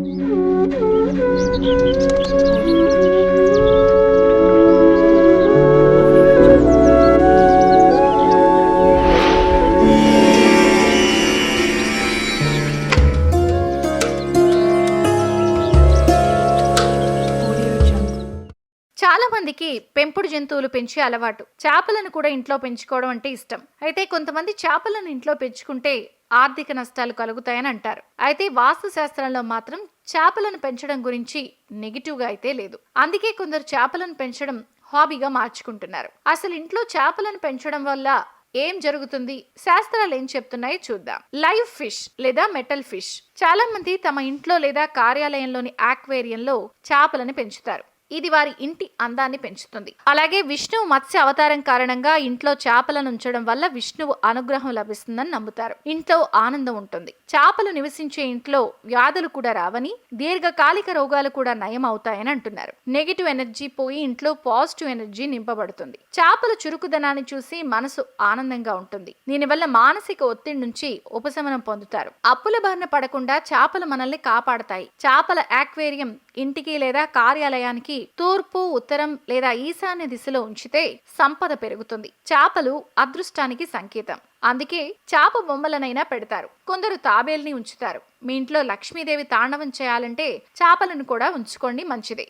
Audio Audio Jungle. Audio Jungle. చాలా మందికి పెంపుడు జంతువులు పెంచే అలవాటు. చేపలను కూడా ఇంట్లో పెంచుకోవడం అంటే ఇష్టం. అయితే కొంతమంది చేపలను ఇంట్లో పెంచుకుంటే ఆర్థిక నష్టాలు కలుగుతాయని అంటారు. అయితే వాస్తు శాస్త్రంలో మాత్రం చేపలను పెంచడం గురించి నెగిటివ్ గా అయితే లేదు. అందుకే కొందరు చేపలను పెంచడం హాబీగా మార్చుకుంటున్నారు. అసలు ఇంట్లో చేపలను పెంచడం వల్ల ఏం జరుగుతుంది, శాస్త్రాలు ఏం చెప్తున్నాయో చూద్దాం. లైవ్ ఫిష్ లేదా మెటల్ ఫిష్. చాలా మంది తమ ఇంట్లో లేదా కార్యాలయంలోని ఆక్వేరియంలో చేపలను పెంచుతారు. ఇది వారి ఇంటి అందాన్ని పెంచుతుంది. అలాగే విష్ణువు మత్స్య అవతారం కారణంగా ఇంట్లో చేపలను ఉంచడం వల్ల విష్ణువు అనుగ్రహం లభిస్తుందని నమ్ముతారు. ఇంట్లో ఆనందం ఉంటుంది. చేపలు నివసించే ఇంట్లో వ్యాధులు కూడా రావని, దీర్ఘకాలిక రోగాలు కూడా నయం అవుతాయని అంటున్నారు. నెగిటివ్ ఎనర్జీ పోయి ఇంట్లో పాజిటివ్ ఎనర్జీ నింపబడుతుంది. చేపల చురుకుదనాన్ని చూసి మనసు ఆనందంగా ఉంటుంది. దీనివల్ల మానసిక ఒత్తిడి నుంచి ఉపశమనం పొందుతారు. అప్పుల బారిన పడకుండా చేపలు మనల్ని కాపాడతాయి. చేపల ఆక్వేరియం ఇంటికి లేదా కార్యాలయానికి తూర్పు, ఉత్తరం లేదా ఈశాన్య దిశలో ఉంచితే సంపద పెరుగుతుంది. చేపలు అదృష్టానికి సంకేతం. అందుకే చేప బొమ్మలనైనా పెడతారు. కొందరు తాబేల్ని ఉంచుతారు. మీ ఇంట్లో లక్ష్మీదేవి తాండవం చేయాలంటే చేపలను కూడా ఉంచుకోండి, మంచిదే.